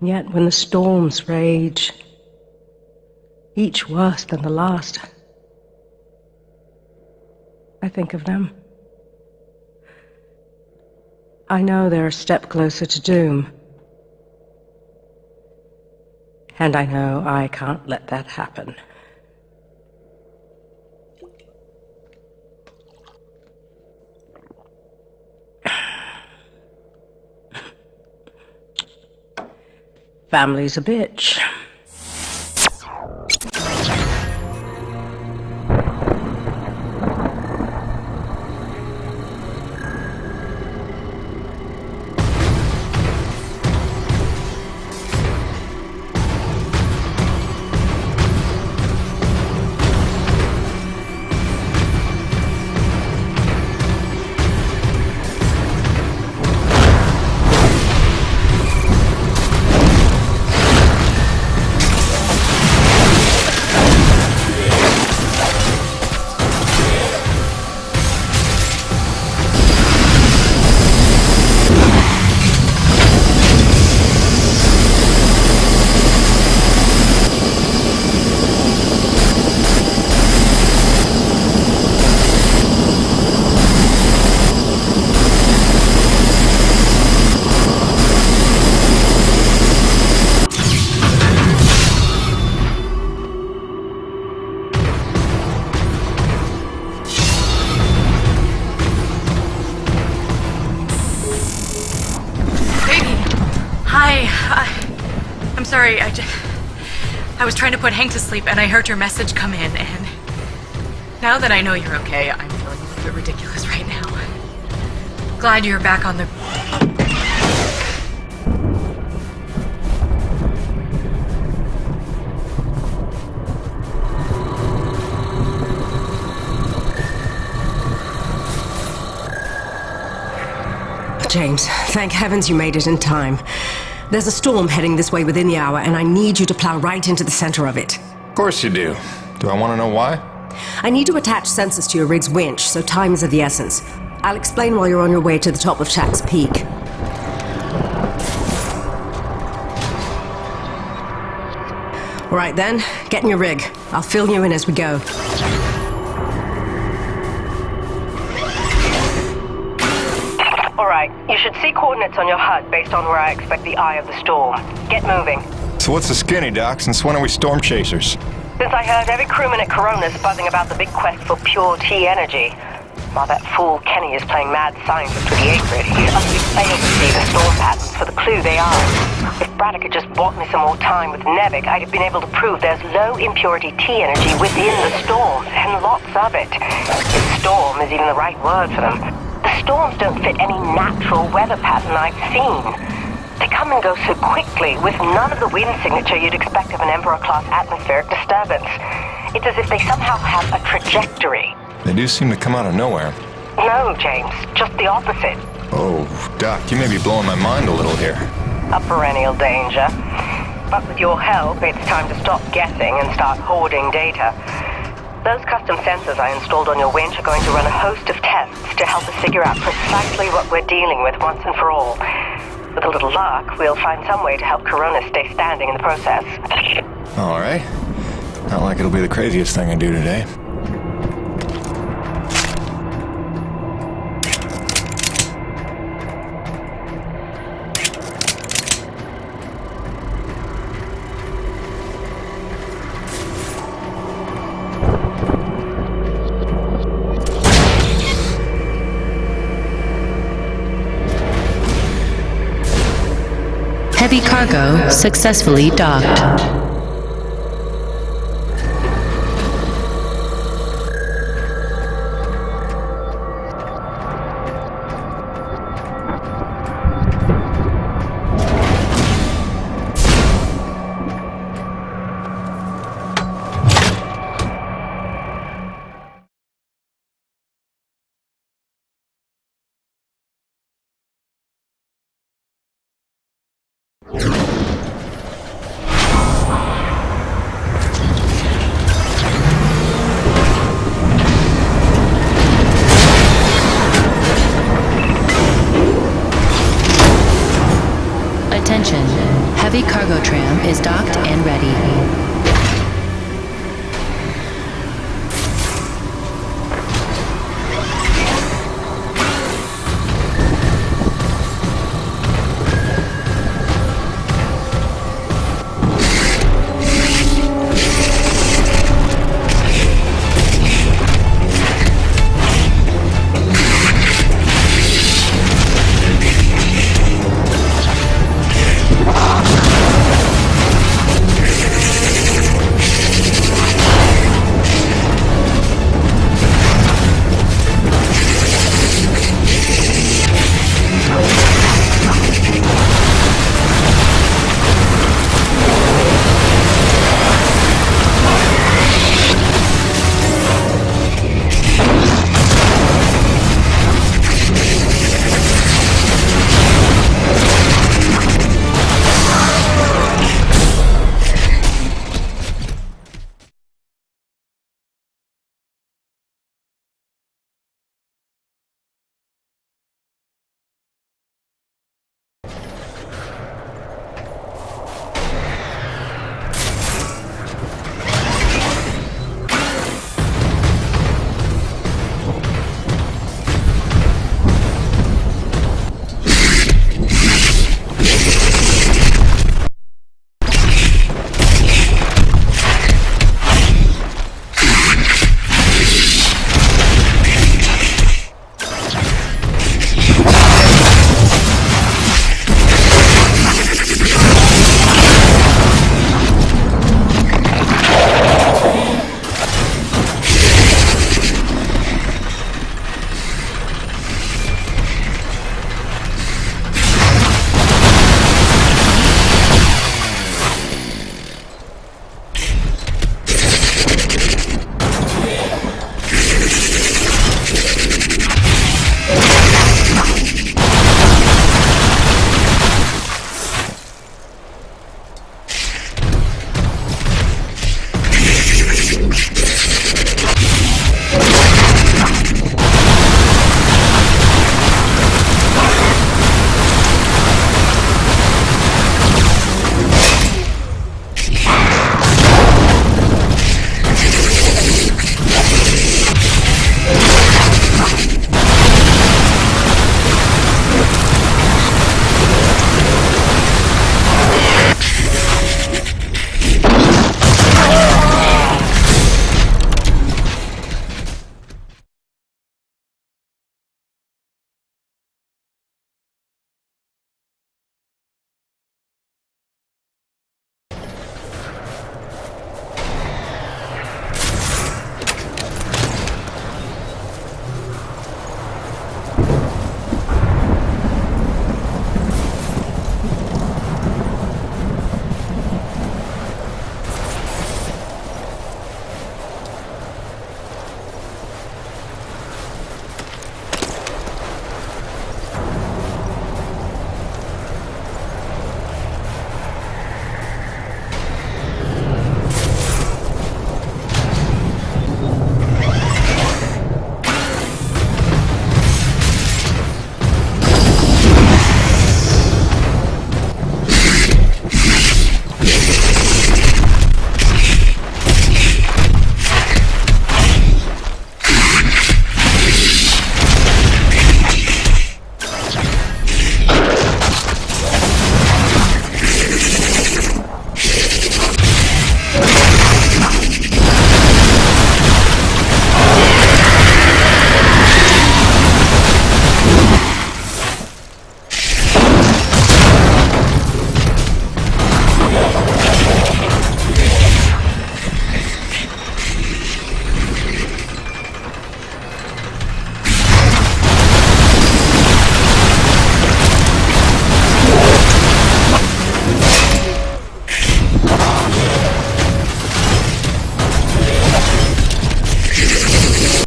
P: yet, when the storms rage, each worse than the last, I think of them. I know they're a step closer to doom. And I know I can't let that happen. Family's a bitch.
H: Sorry, I was trying to put Hank to sleep and I heard your message come in, and now that I know you're okay, I'm feeling a little bit ridiculous right now. glad you're back on the...
K: James, thank heavens you made it in time. There's a storm heading this way within the hour, and I need you to plow right into the center of it.
C: Of course you do. Do I want to know why?
K: I need to attach sensors to your rig's winch, so time is of the essence. I'll explain while you're on your way to the top of Shack's Peak. All right then, get in your rig. I'll fill you in as we go.
G: Alright, you should see coordinates on your HUD based on where I expect the eye of the storm. Get moving.
C: So what's the skinny, Doc? Since when are we storm chasers?
G: Since I heard every crewman at Corona's buzzing about the big quest for pure T energy. While that fool Kenny is playing mad scientist with the Acrid, he utterly failed to see the storm patterns for the clue they are. If Braddock had just bought me some more time with Nevik, I'd have been able to prove there's low impurity T energy within the storm, and lots of it. If storm is even the right word for them. The storms don't fit any natural weather pattern I've seen. They come and go so quickly, with none of the wind signature you'd expect of an Emperor-class atmospheric disturbance. It's as if they somehow have a trajectory.
C: They do seem to come out of nowhere.
G: No, James, just the opposite.
C: Oh, Doc, you may be blowing my mind a little here.
G: A perennial danger. But with your help, it's time to stop guessing and start hoarding data. Those custom sensors I installed on your winch are going to run a host of tests to help us figure out precisely what we're dealing with once and for all. With a little luck, we'll find some way to help Corona stay standing in the process.
C: All right. Not like it'll be the craziest thing I do today.
E: Heavy cargo successfully docked. Attention, heavy cargo tram is docked